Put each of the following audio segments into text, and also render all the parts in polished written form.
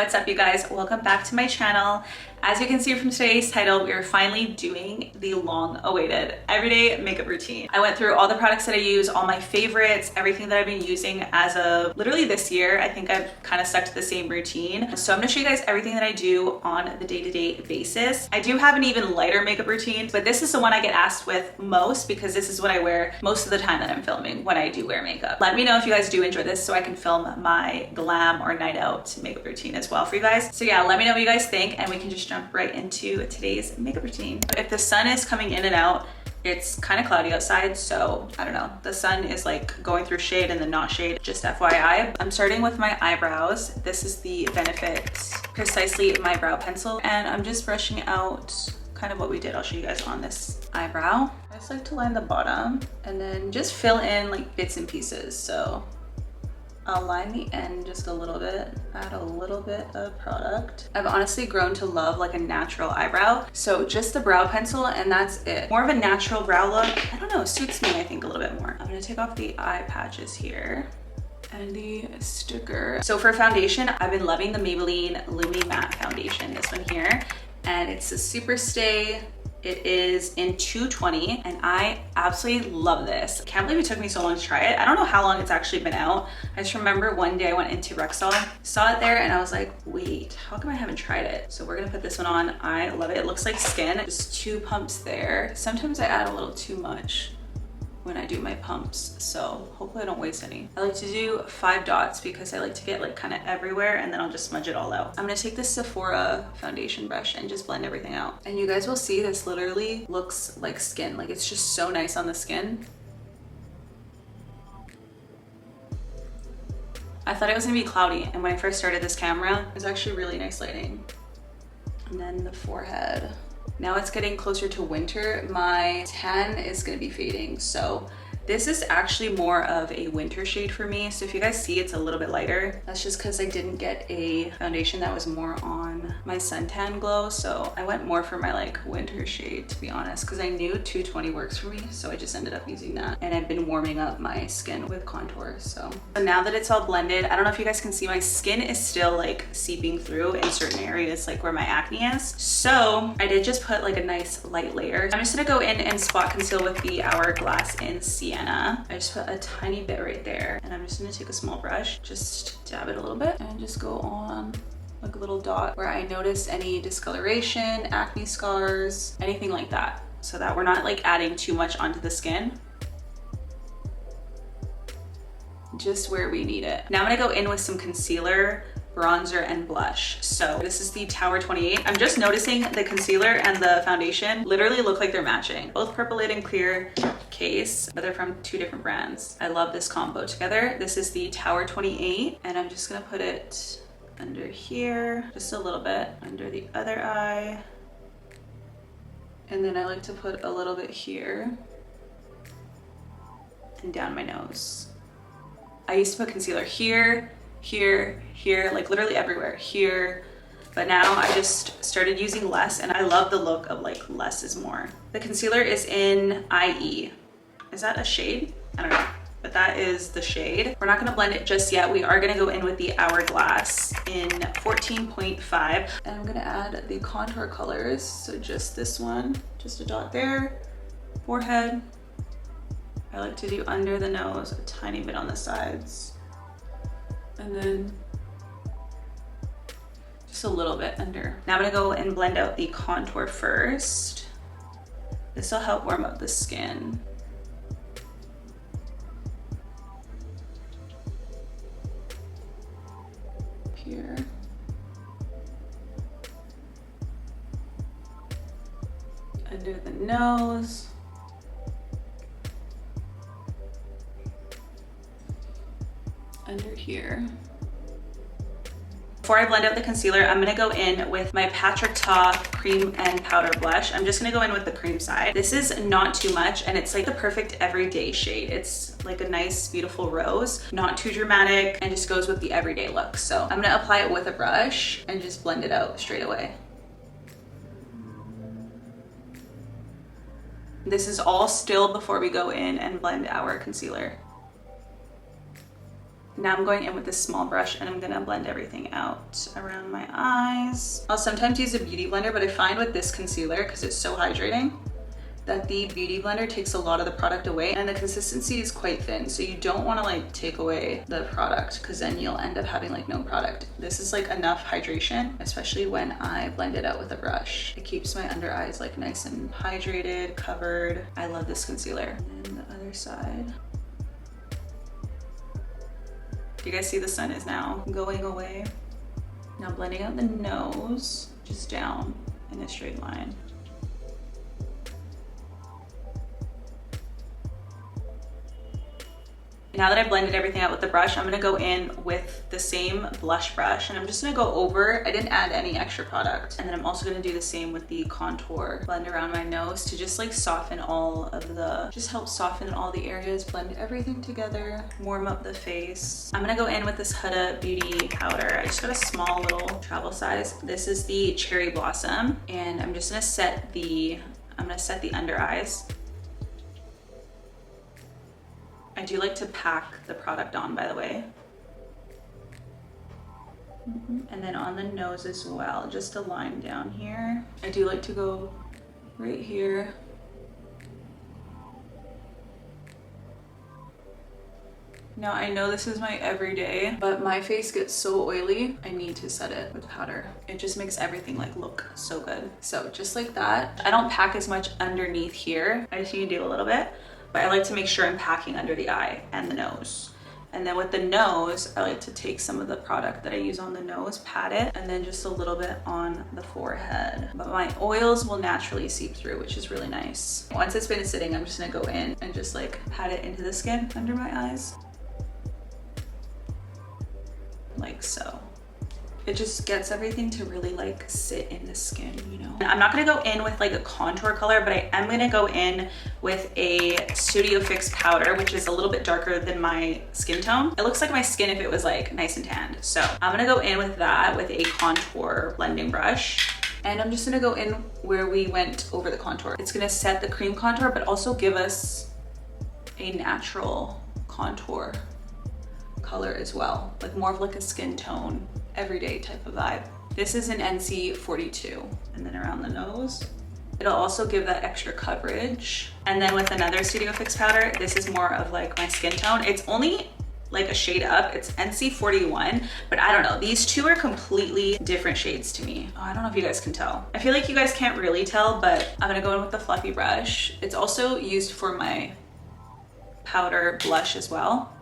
What's up, you guys? Welcome back to my channel. As you can see from today's title, we are finally doing the long-awaited everyday makeup routine. I went through all the products that I use, all my favorites, everything that I've been using as of literally this year. I think I've kind of stuck to the same routine. So I'm gonna show you guys everything that I do on the day-to-day basis. I do have an even lighter makeup routine, but this is the one I get asked with most because this is what I wear most of the time that I'm filming when I do wear makeup. Let me know if you guys do enjoy this so I can film my glam or night out makeup routine as well for you guys. So yeah, let me know what you guys think and we can just jump right into today's makeup routine. If the sun is coming in and out, it's kind of cloudy outside, so I don't know. The sun is like going through shade and then not shade, just FYI. I'm starting with my eyebrows. This is the Benefit Precisely My Brow Pencil, and I'm just brushing out kind of what we did. I'll show you guys on this eyebrow. I just like to line the bottom and then just fill in like bits and pieces. So I'll line the end just a little bit, add a little bit of product. I've honestly grown to love like a natural eyebrow. So just the brow pencil and that's it. More of a natural brow look. I don't know, suits me I think a little bit more. I'm gonna take off the eye patches here and the sticker. So for foundation, I've been loving the Maybelline Lumi Matte Foundation, this one here. And it's a Super Stay. It is in 220 and I absolutely love this. Can't believe it took me so long to try it. I don't know how long it's actually been out. I just remember one day I went into Rexall, saw it there and I was like, wait, how come I haven't tried it? So we're gonna put this one on. I love it. It looks like skin. Just 2 pumps there. Sometimes I add a little too much when I do my pumps, so hopefully I don't waste any. I like to do 5 dots because I like to get like kind of everywhere and then I'll just smudge it all out. I'm gonna take this Sephora foundation brush and just blend everything out. And you guys will see this literally looks like skin. Like it's just so nice on the skin. I thought it was gonna be cloudy and when I first started this camera, it was actually really nice lighting. And then the forehead. Now it's getting closer to winter. My tan is gonna be fading. So this is actually more of a winter shade for me. So if you guys see, it's a little bit lighter. That's just because I didn't get a foundation that was more on my suntan glow. So I went more for my like winter shade, to be honest, because I knew 220 works for me. So I just ended up using that. And I've been warming up my skin with contour. So now that it's all blended, I don't know if you guys can see, my skin is still like seeping through in certain areas, like where my acne is. So I did just put like a nice light layer. I'm just gonna go in and spot conceal with the Hourglass in Sienna. I just put a tiny bit right there and I'm just gonna take a small brush, just dab it a little bit and just go on like a little dot where I notice any discoloration, acne scars, anything like that, so that we're not like adding too much onto the skin. Just where we need it. Now I'm gonna go in with some concealer, bronzer, and blush. So this is the Tower 28. I'm just noticing the concealer and the foundation literally look like they're matching. Both purplate and clear case, but they're from 2 different brands. I love this combo together. This is the Tower 28 and I'm just gonna put it under here, just a little bit under the other eye. And then I like to put a little bit here and down my nose. I used to put concealer here, here, here, like literally everywhere, here. But now I just started using less and I love the look of like less is more. The concealer is in IE. Is that a shade? I don't know, but that is the shade. We're not gonna blend it just yet. We are gonna go in with the Hourglass in 14.5. And I'm gonna add the contour colors. So just this one, just a dot there, forehead. I like to do under the nose, a tiny bit on the sides. And then just a little bit under. Now I'm gonna go and blend out the contour first. This will help warm up the skin. Here. Under the nose. Under here. Before I blend out the concealer, I'm gonna go in with my Patrick Ta cream and powder blush. I'm just gonna go in with the cream side. This is not too much and it's like the perfect everyday shade. It's like a nice, beautiful rose, not too dramatic, and just goes with the everyday look. So I'm gonna apply it with a brush and just blend it out straight away. This is all still before we go in and blend our concealer. Now I'm going in with this small brush and I'm gonna blend everything out around my eyes. I'll sometimes use a beauty blender, but I find with this concealer, because it's so hydrating, that the beauty blender takes a lot of the product away, and the consistency is quite thin, so you don't want to like take away the product, because then you'll end up having like no product. This is like enough hydration, especially when I blend it out with a brush. It keeps my under eyes like nice and hydrated, covered. I love this concealer. And the other side. You guys see the sun is now going away. Now blending out the nose, just down in a straight line. Now that I've blended everything out with the brush, I'm gonna go in with the same blush brush and I'm just gonna go over. I didn't add any extra product. And then I'm also gonna do the same with the contour. Blend around my nose to just like soften all of the, just help soften all the areas, blend everything together, warm up the face. I'm gonna go in with this Huda Beauty powder. I just got a small little travel size. This is the Cherry Blossom, and I'm just gonna set the, under eyes. I do like to pack the product on, by the way. And then on the nose as well, just a line down here. I do like to go right here. Now I know this is my everyday, but my face gets so oily, I need to set it with powder. It just makes everything like look so good. So just like that. I don't pack as much underneath here. I just need to do a little bit. But I like to make sure I'm packing under the eye and the nose. And then with the nose, I like to take some of the product that I use on the nose, pat it, and then just a little bit on the forehead. But my oils will naturally seep through, which is really nice. Once it's been sitting, I'm just gonna go in and just like pat it into the skin under my eyes. Like so. It just gets everything to really like sit in the skin, you know? I'm not gonna go in with like a contour color, but I am gonna go in with a Studio Fix powder, which is a little bit darker than my skin tone. It looks like my skin if it was like nice and tanned. So I'm gonna go in with that with a contour blending brush. And I'm just gonna go in where we went over the contour. It's gonna set the cream contour, but also give us a natural contour color as well. Like more of like a skin tone, everyday type of vibe. This is an NC 42. And then around the nose, it'll also give that extra coverage. And then with another Studio Fix powder, this is more of like my skin tone. It's only like a shade up. It's NC 41, but I don't know. These two are completely different shades to me. Oh, I don't know if you guys can tell. I feel like you guys can't really tell, but I'm gonna go in with the fluffy brush. It's also used for my powder blush as well.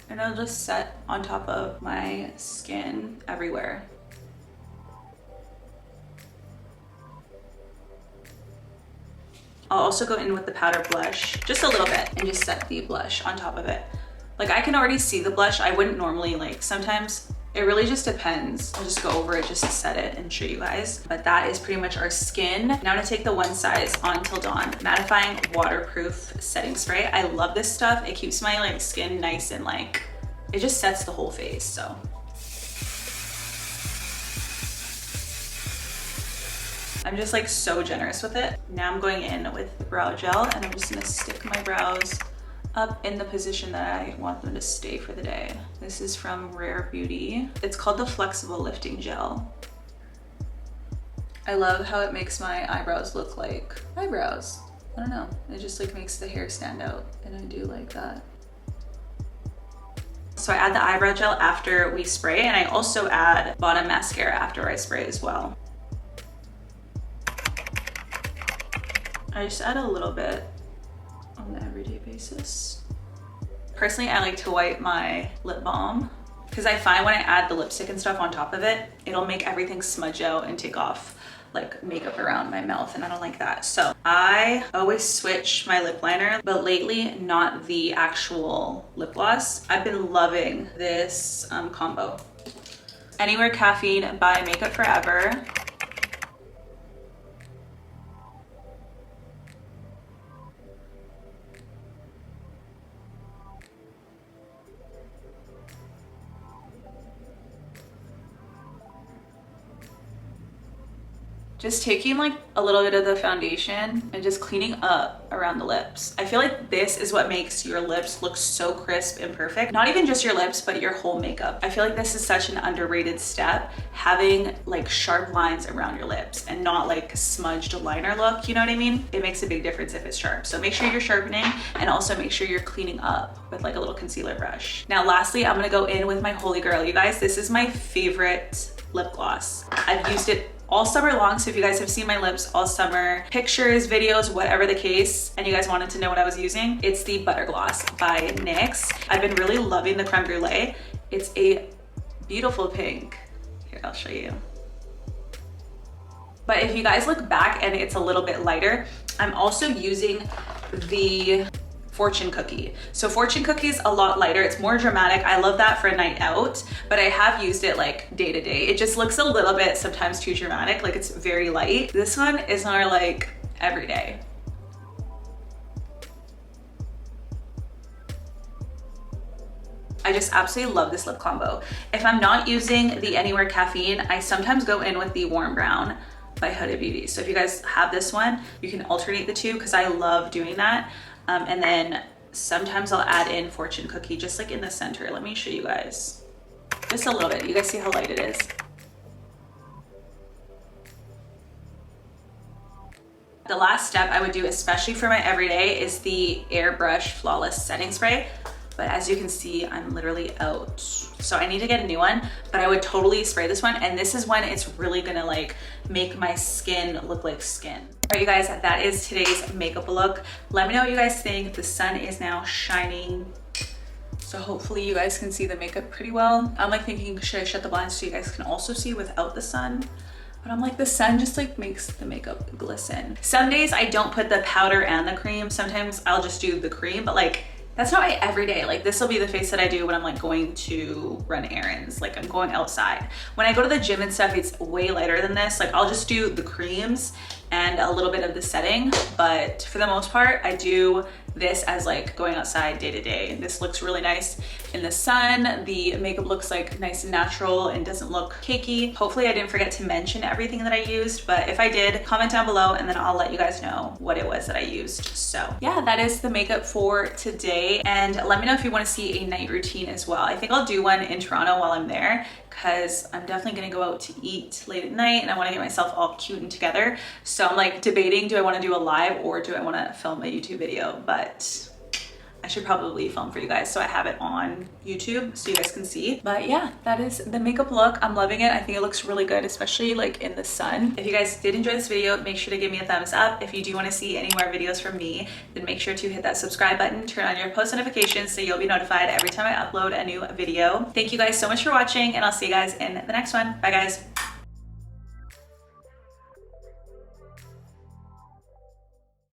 And I'll just set on top of my skin everywhere. I'll also go in with the powder blush, just a little bit, and just set the blush on top of it. Like I can already see the blush. I wouldn't normally like, sometimes it really just depends. I'll just go over it just to set it and show you guys. But that is pretty much our skin. Now I'm gonna take the One Size On Till Dawn mattifying waterproof setting spray. I love this stuff. It keeps my like skin nice and like, it just sets the whole face, so. I'm just like so generous with it. Now I'm going in with the brow gel and I'm just gonna stick my brows up in the position that I want them to stay for the day. This is from Rare Beauty. It's called the Flexible Lifting Gel. I love how it makes my eyebrows look like eyebrows. I don't know, it just like makes the hair stand out and I do like that. So I add the eyebrow gel after we spray, and I also add bottom mascara after I spray as well. I just add a little bit on the everyday basis. Personally, I like to wipe my lip balm because I find when I add the lipstick and stuff on top of it, it'll make everything smudge out and take off like makeup around my mouth, and I don't like that. So I always switch my lip liner, but lately not the actual lip gloss. I've been loving this combo. Anywhere Caffeine by Makeup Forever. just taking like a little bit of the foundation and just cleaning up around the lips. I feel like this is what makes your lips look so crisp and perfect. Not even just your lips, but your whole makeup. I feel like this is such an underrated step, having like sharp lines around your lips and not like smudged liner look, you know what I mean? It makes a big difference if it's sharp. So make sure you're sharpening and also make sure you're cleaning up with like a little concealer brush. Now lastly, I'm gonna go in with my Holy Grail. You guys, this is my favorite lip gloss. I've used it all summer long, so if you guys have seen my lips all summer, pictures, videos, whatever the case, and you guys wanted to know what I was using, it's the Butter Gloss by NYX. I've been really loving the Creme Brulee. It's a beautiful pink. Here, I'll show you. But if you guys look back and it's a little bit lighter, I'm also using the Fortune Cookie. So Fortune Cookie is a lot lighter. It's more dramatic. I love that for a night out, but I have used it like day to day. It just looks a little bit sometimes too dramatic. Like it's very light. This one is more like everyday. I just absolutely love this lip combo. If I'm not using the Anywhere Caffeine, I sometimes go in with the Warm Brown by Huda Beauty. So if you guys have this one, you can alternate the two because I love doing that. And then sometimes I'll add in Fortune Cookie just like in the center. Let me show you guys just a little bit. You guys see how light it is? The last step I would do, especially for my everyday, is the Airbrush Flawless Setting Spray. But as you can see, I'm literally out. So I need to get a new one, but I would totally spray this one. And this is when it's really gonna like make my skin look like skin. All right, you guys, that is today's makeup look. Let me know what you guys think. The sun is now shining, so hopefully you guys can see the makeup pretty well. I'm like thinking, should I shut the blinds so you guys can also see without the sun? But I'm like, the sun just like makes the makeup glisten. Some days I don't put the powder and the cream. Sometimes I'll just do the cream, but like, that's not my everyday. Like this will be the face that I do when I'm like going to run errands, like I'm going outside. When I go to the gym and stuff, it's way lighter than this. Like I'll just do the creams and a little bit of the setting, but for the most part, I do this as like going outside day to day. This looks really nice in the sun. The makeup looks like nice and natural and doesn't look cakey. Hopefully I didn't forget to mention everything that I used, but if I did, comment down below and then I'll let you guys know what it was that I used. So yeah, that is the makeup for today. And let me know if you want to see a night routine as well. I think I'll do one in Toronto while I'm there, because I'm definitely gonna go out to eat late at night and I wanna get myself all cute and together. So I'm like debating, do I wanna do a live or do I wanna film a YouTube video? But I should probably film for you guys so I have it on YouTube so you guys can see. But yeah, that is the makeup look. I'm loving it. I think it looks really good, especially like in the sun. If you guys did enjoy this video, make sure to give me a thumbs up. If you do want to see any more videos from me, then make sure to hit that subscribe button, turn on your post notifications so you'll be notified every time I upload a new video. Thank you guys so much for watching and I'll see you guys in the next one. Bye guys.